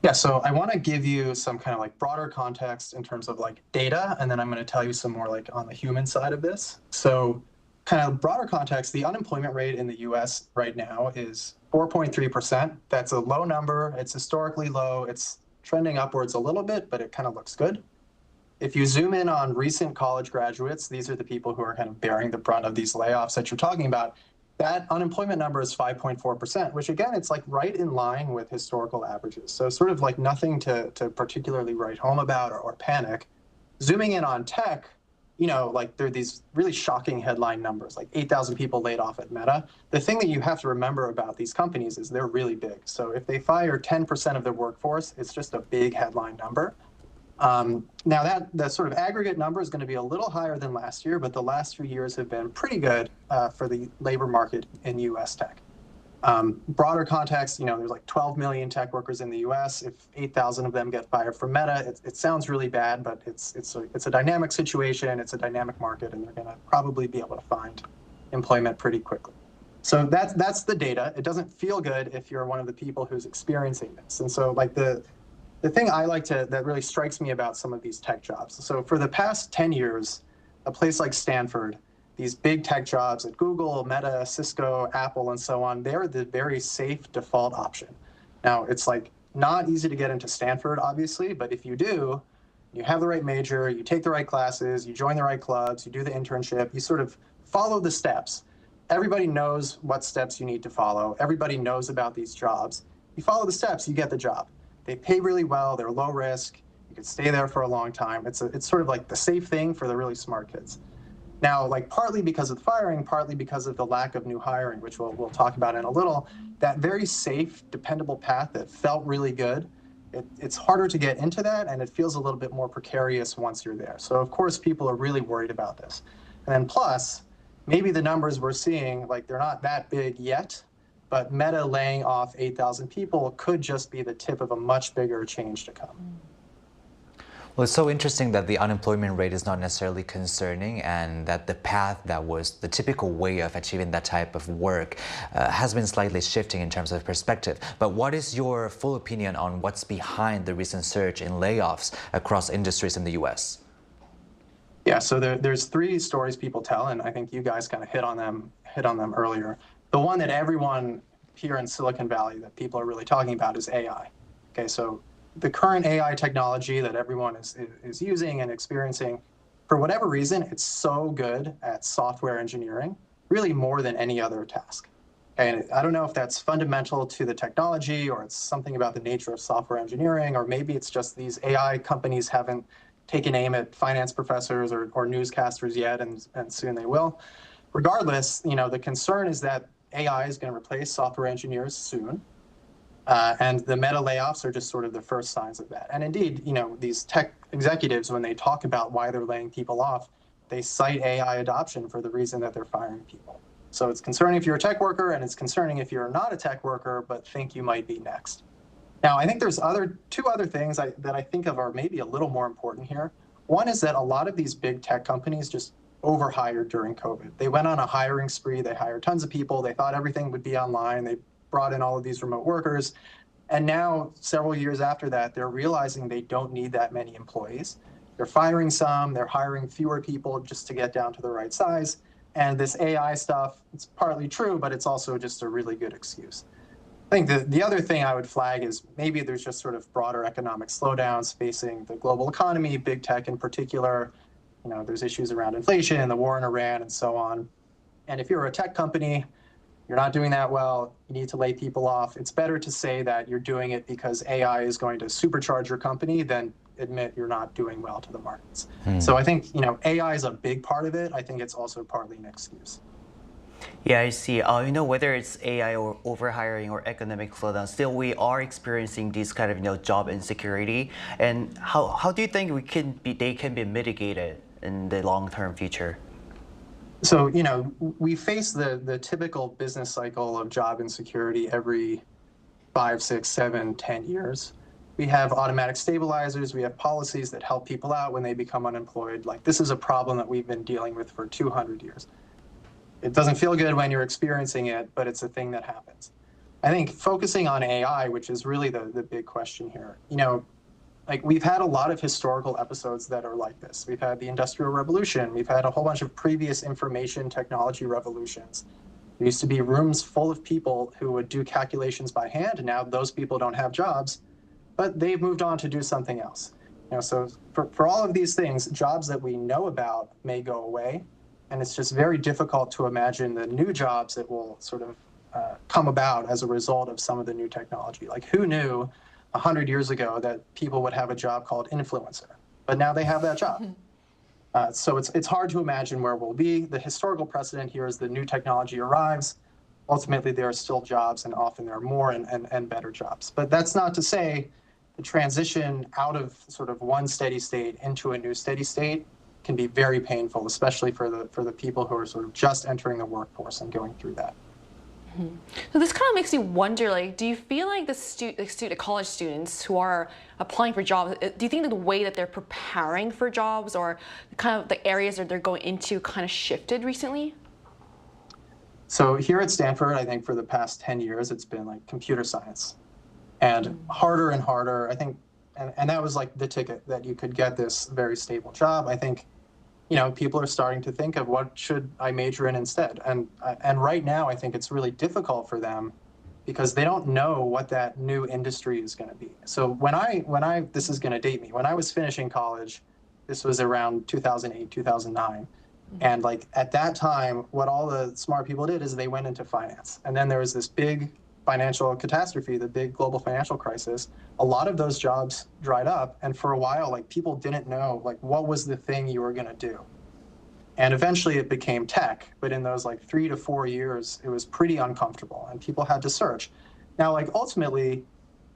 Yeah, so I want to give you some kind of like broader context in terms of like data, and then I'm going to tell you some more like on the human side of this. So kind of broader context, the unemployment rate in the US right now is 4.3%. That's a low number. It's historically low. It's trending upwards a little bit, but it kind of looks good. If you zoom in on recent college graduates, these are the people who are kind of bearing the brunt of these layoffs that you're talking about. That unemployment number is 5.4%, which again, it's like right in line with historical averages. So sort of like nothing to particularly write home about or panic. Zooming in on tech, like there are these really shocking headline numbers, like 8,000 people laid off at Meta. The thing that you have to remember about these companies is they're really big. So if they fire 10% of their workforce, it's just a big headline number. Now that sort of aggregate number is going to be a little higher than last year, but the last few years have been pretty good for the labor market in U.S. tech. Broader context, there's like 12 million tech workers in the U.S. If 8,000 of them get fired from Meta, it sounds really bad, but it's a dynamic situation, it's a dynamic market, and they're going to probably be able to find employment pretty quickly. So that's the data. It doesn't feel good if you're one of the people who's experiencing this. And so like the thing I like that really strikes me about some of these tech jobs. So for the past 10 years, a place like Stanford, these big tech jobs at Google, Meta, Cisco, Apple, and so on, they're the very safe default option. Now, it's like not easy to get into Stanford, obviously, but if you do, you have the right major, you take the right classes, you join the right clubs, you do the internship, you sort of follow the steps. Everybody knows what steps you need to follow. Everybody knows about these jobs. You follow the steps, you get the job. They pay really well, they're low risk, you can stay there for a long time. It's sort of like the safe thing for the really smart kids. Now, like partly because of the firing, partly because of the lack of new hiring, which we'll talk about in a little, that very safe, dependable path that felt really good, it's harder to get into that, and it feels a little bit more precarious once you're there. So of course, people are really worried about this. And then plus, maybe the numbers we're seeing, like they're not that big yet, but Meta laying off 8,000 people could just be the tip of a much bigger change to come. Well, it's so interesting that the unemployment rate is not necessarily concerning, and that the path that was the typical way of achieving that type of work has been slightly shifting in terms of perspective. But what is your full opinion on what's behind the recent surge in layoffs across industries in the U.S.? Yeah, so there's three stories people tell, and I think you guys kind of hit on them earlier. The one that everyone here in Silicon Valley that people are really talking about is AI. Okay, so the current AI technology that everyone is using and experiencing, for whatever reason, it's so good at software engineering, really more than any other task. And I don't know if that's fundamental to the technology, or it's something about the nature of software engineering, or maybe it's just these AI companies haven't taken aim at finance professors or newscasters yet, and soon they will. Regardless, the concern is that AI is going to replace software engineers soon. And the Meta layoffs are just sort of the first signs of that. And indeed, these tech executives, when they talk about why they're laying people off, they cite AI adoption for the reason that they're firing people. So it's concerning if you're a tech worker, and it's concerning if you're not a tech worker but think you might be next. Now, I think there's two other things that I think of are maybe a little more important here. One is that a lot of these big tech companies just overhired during COVID. They went on a hiring spree. They hired tons of people. They thought everything would be online. They brought in all of these remote workers. And now, several years after that, they're realizing they don't need that many employees. They're firing some, they're hiring fewer people just to get down to the right size. And this AI stuff, it's partly true, but it's also just a really good excuse. I think the other thing I would flag is maybe there's just sort of broader economic slowdowns facing the global economy, big tech in particular. There's issues around inflation, the war in Iran, and so on. And if you're a tech company, you're not doing that well, you need to lay people off. It's better to say that you're doing it because AI is going to supercharge your company than admit you're not doing well to the markets. So I think, AI is a big part of it. I think it's also partly an excuse. Yeah, I see. Whether it's AI or overhiring or economic slowdown, still we are experiencing this kind of job insecurity. And how do you think they can be mitigated in the long-term future? So, we face the typical business cycle of job insecurity every 5, 6, 7, 10 years. We have automatic stabilizers. We have policies that help people out when they become unemployed. Like, this is a problem that we've been dealing with for 200 years. It doesn't feel good when you're experiencing it, but it's a thing that happens. I think focusing on AI, which is really the big question here, we've had a lot of historical episodes that are like this. We've had the Industrial Revolution. We've had a whole bunch of previous information technology revolutions. There used to be rooms full of people who would do calculations by hand, and now those people don't have jobs, but they've moved on to do something else. So for all of these things, jobs that we know about may go away, and it's just very difficult to imagine the new jobs that will sort of come about as a result of some of the new technology. Like, who knew 100 years ago that people would have a job called influencer, but now they have that job. So it's hard to imagine where we'll be. The historical precedent here is the new technology arrives. Ultimately, there are still jobs, and often there are more and better jobs. But that's not to say the transition out of sort of one steady state into a new steady state can be very painful, especially for the people who are sort of just entering the workforce and going through that. So this kind of makes me wonder, do you feel like the college students who are applying for jobs, do you think that the way that they're preparing for jobs or kind of the areas that they're going into kind of shifted recently? So here at Stanford, I think for the past 10 years, it's been like computer science, and harder and harder, I think, and that was like the ticket that you could get this very stable job. I think people are starting to think of what should I major in instead. And right now, I think it's really difficult for them because they don't know what that new industry is going to be. So when I this is going to date me, when I was finishing college, this was around 2008, 2009. And like at that time, what all the smart people did is they went into finance. And then there was this big financial catastrophe, the big global financial crisis. A lot of those jobs dried up. And for a while, like people didn't know like what was the thing you were going to do. And eventually it became tech. But in those like 3 to 4 years, it was pretty uncomfortable and people had to search. Now, like ultimately,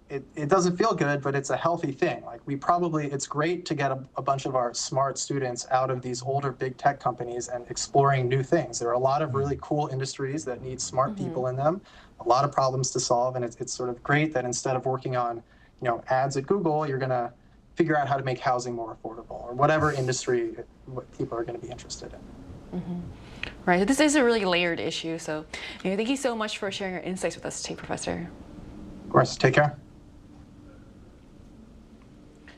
it doesn't feel good, but it's a healthy thing. Like it's great to get a bunch of our smart students out of these older big tech companies and exploring new things. There are a lot of really cool industries that need smart people in them, a lot of problems to solve. And it's sort of great that instead of working on, ads at Google, you're going to figure out how to make housing more affordable or whatever industry people are going to be interested in. Right. This is a really layered issue. So thank you so much for sharing your insights with us today, Professor. Of course. Take care.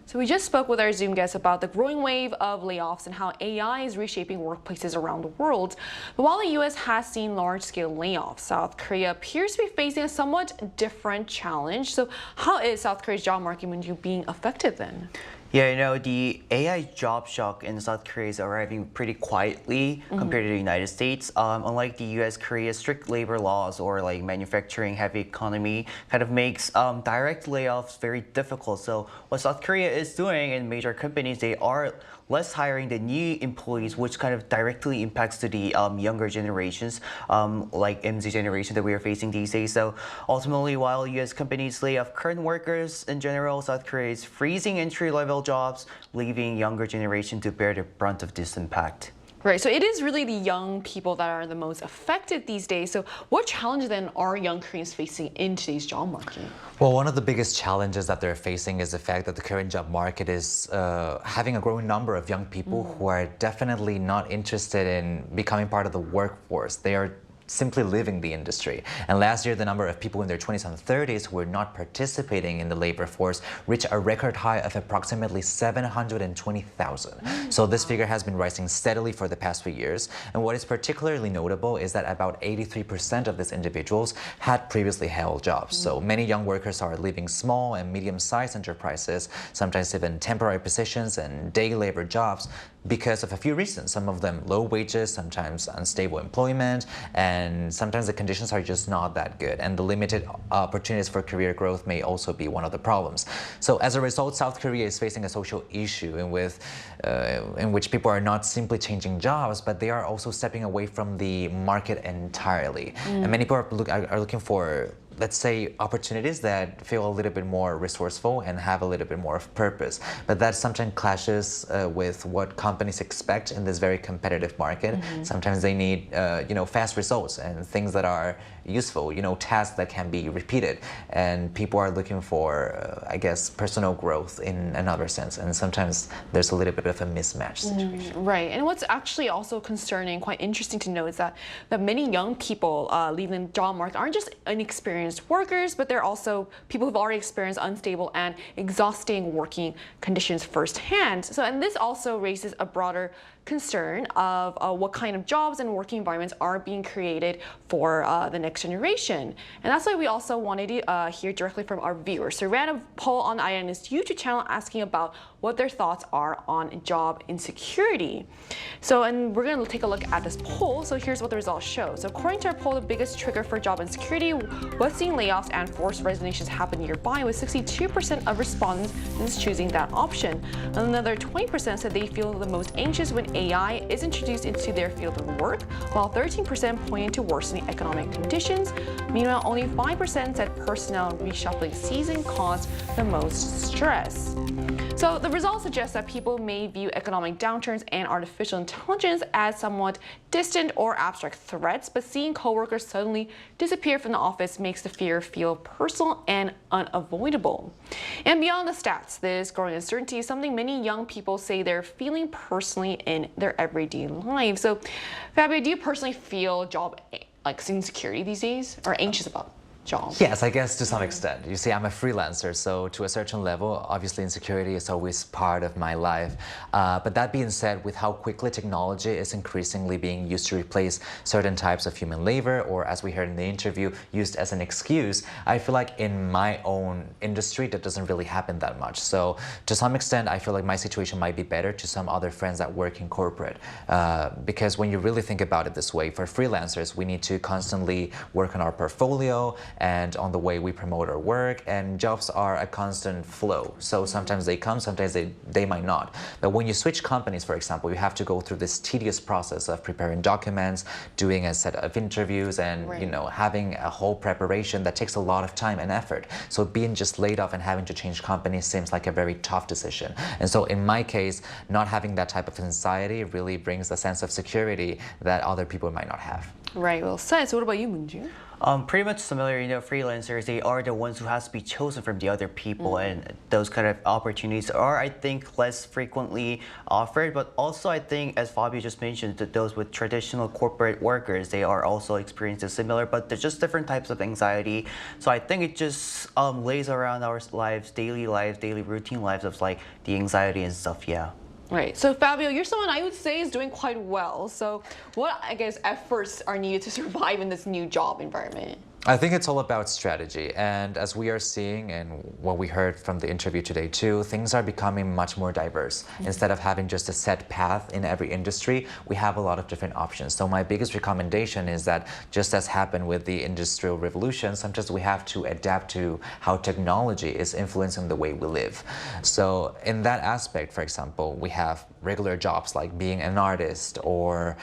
So we just spoke with our Zoom guests about the growing wave of layoffs and how AI is reshaping workplaces around the world. But while the U.S. has seen large-scale layoffs, South Korea appears to be facing a somewhat different challenge. So how is South Korea's job market being affected then? Yeah, the AI job shock in South Korea is arriving pretty quietly compared to the United States. Unlike the US, Korea's strict labor laws or like manufacturing heavy economy kind of makes direct layoffs very difficult. So what South Korea is doing in major companies, they are less hiring the new employees, which kind of directly impacts to the younger generations, like MZ generation that we are facing these days. So ultimately, while U.S. companies lay off current workers in general, South Korea is freezing entry-level jobs, leaving younger generation to bear the brunt of this impact. Right, so it is really the young people that are the most affected these days. So what challenges then are young Koreans facing in today's job market? Well, one of the biggest challenges that they're facing is the fact that the current job market is having a growing number of young people who are definitely not interested in becoming part of the workforce. They are simply leaving the industry. And last year, the number of people in their 20s and 30s who were not participating in the labor force reached a record high of approximately 720,000. So this figure has been rising steadily for the past few years. And what is particularly notable is that about 83% of these individuals had previously held jobs. So many young workers are leaving small and medium-sized enterprises, sometimes even temporary positions and day labor jobs, because of a few reasons. Some of them low wages, sometimes unstable employment, and sometimes the conditions are just not that good. And the limited opportunities for career growth may also be one of the problems. So as a result, South Korea is facing a social issue in which people are not simply changing jobs, but they are also stepping away from the market entirely. And many people are looking for, let's say, opportunities that feel a little bit more resourceful and have a little bit more of purpose. But that sometimes clashes with what companies expect in this very competitive market. Sometimes they need, fast results and things that are useful, tasks that can be repeated. And people are looking for, I guess, personal growth in another sense. And sometimes there's a little bit of a mismatch situation. Right. And what's actually also concerning, quite interesting to know, is that many young people leaving the job market aren't just inexperienced workers, but they're also people who've already experienced unstable and exhausting working conditions firsthand. So, and this also raises a broader concern of what kind of jobs and working environments are being created for the next generation. And that's why we also wanted to hear directly from our viewers. So we ran a poll on the INS YouTube channel asking about what their thoughts are on job insecurity. So, and we're going to take a look at this poll. So here's what the results show. So according to our poll, the biggest trigger for job insecurity was seeing layoffs and forced resignations happen nearby, with 62% of respondents choosing that option. Another 20% said they feel the most anxious when AI is introduced into their field of work, while 13% pointed to worsening economic conditions. Meanwhile, only 5% said personnel reshuffling season caused the most stress. So the results suggest that people may view economic downturns and artificial intelligence as somewhat distant or abstract threats, but seeing coworkers suddenly disappear from the office makes the fear feel personal and unavoidable. And beyond the stats, this growing uncertainty is something many young people say they're feeling personally in their everyday lives. So, Fabio, do you personally feel job insecurity these days, or anxious about? job? Yes, I guess to some extent. You see, I'm a freelancer, so to a certain level, obviously insecurity is always part of my life. But that being said, with how quickly technology is increasingly being used to replace certain types of human labor, or as we heard in the interview, used as an excuse, I feel like in my own industry, that doesn't really happen that much. So to some extent, I feel like my situation might be better to some other friends that work in corporate. Because when you really think about it this way, for freelancers, we need to constantly work on our portfolio and on the way we promote our work, and jobs are a constant flow. So sometimes they come, sometimes they might not. But when you switch companies, for example, you have to go through this tedious process of preparing documents, doing a set of interviews, and having a whole preparation that takes a lot of time and effort. So being just laid off and having to change companies seems like a very tough decision. And so in my case, not having that type of anxiety really brings a sense of security that other people might not have. Right, well said. So what about you, Moonju? Pretty much similar, freelancers, they are the ones who has to be chosen from the other people, and those kind of opportunities are, I think, less frequently offered. But also, I think, as Fabio just mentioned, that those with traditional corporate workers, they are also experiencing similar, but they're just different types of anxiety. So I think it just lays around our lives, daily routine lives of like the anxiety and stuff, yeah. Right. So Fabio, you're someone I would say is doing quite well. So what, I guess, efforts are needed to survive in this new job environment? I think it's all about strategy, and as we are seeing and what we heard from the interview today too, things are becoming much more diverse. Instead of having just a set path in every industry, we have a lot of different options. So my biggest recommendation is that, just as happened with the Industrial Revolution, sometimes we have to adapt to how technology is influencing the way we live. So in that aspect, for example, we have regular jobs like being an artist or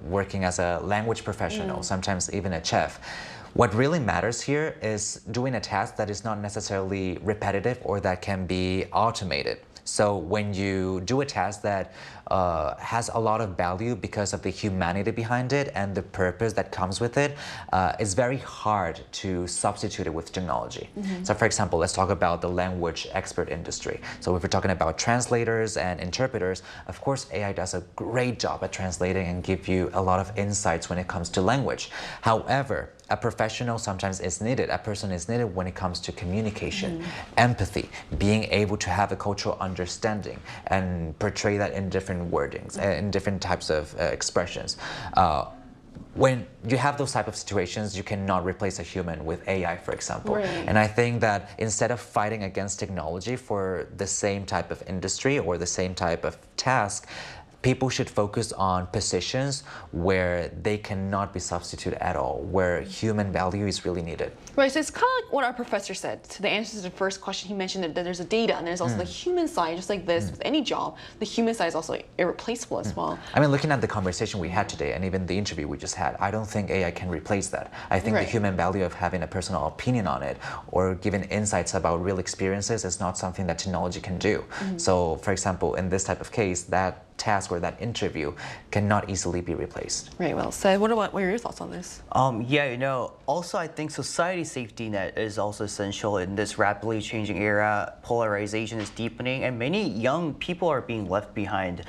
working as a language professional, sometimes even a chef. What really matters here is doing a task that is not necessarily repetitive or that can be automated. So when you do a task that has a lot of value because of the humanity behind it and the purpose that comes with it, it's very hard to substitute it with technology. So for example, let's talk about the language expert industry. So if we're talking about translators and interpreters, of course AI does a great job at translating and give you a lot of insights when it comes to language. However, a professional sometimes is needed. A person is needed when it comes to communication, empathy, being able to have a cultural understanding and portray that in different wordings, in different types of expressions. When you have those type of situations, you cannot replace a human with AI, for example. And I think that instead of fighting against technology for the same type of industry or the same type of task, people should focus on positions where they cannot be substituted at all, where human value is really needed. Right, so it's kind of like what our professor said. To the answer to the first question, he mentioned that there's a data and there's also the human side, just like this, with any job, the human side is also irreplaceable as well. I mean, looking at the conversation we had today and even the interview we just had, I don't think AI can replace that. I think the human value of having a personal opinion on it or giving insights about real experiences is not something that technology can do. So, for example, in this type of case, that task or that interview cannot easily be replaced. Right, well said. What are your thoughts on this? Yeah, also I think society safety net is also essential in this rapidly changing era. Polarization is deepening and many young people are being left behind.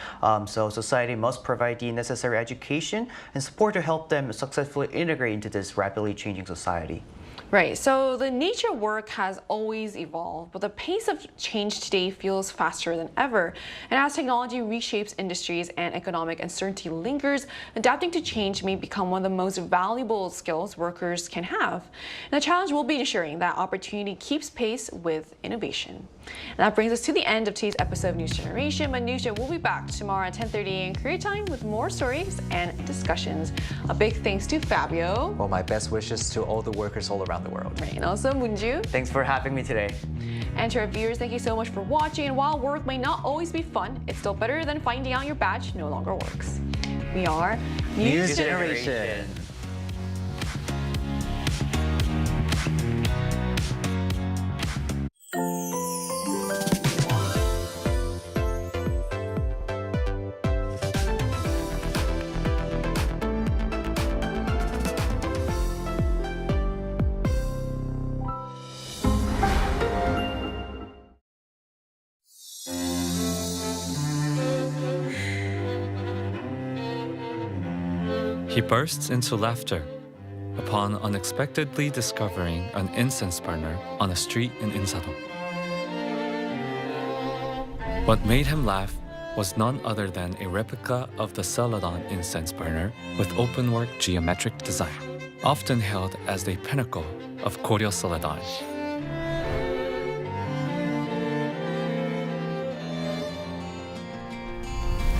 So society must provide the necessary education and support to help them successfully integrate into this rapidly changing society. Right, so the nature of work has always evolved, but the pace of change today feels faster than ever. And as technology reshapes industries and economic uncertainty lingers, adapting to change may become one of the most valuable skills workers can have. And the challenge will be ensuring that opportunity keeps pace with innovation. And that brings us to the end of today's episode of News Generation. But News Show will be back tomorrow at 10:30 a.m. Korea time with more stories and discussions. A big thanks to Fabio. Well, my best wishes to all the workers all around the world. Right, and also Moonju. Thanks for having me today. And to our viewers, thank you so much for watching. And while work may not always be fun, it's still better than finding out your badge no longer works. We are News Generation. He bursts into laughter, upon unexpectedly discovering an incense burner on a street in Insadong. What made him laugh was none other than a replica of the Celadon incense burner with openwork geometric design, often hailed as the pinnacle of Koryo Celadon.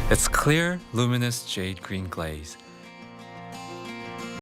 Its clear, luminous jade green glaze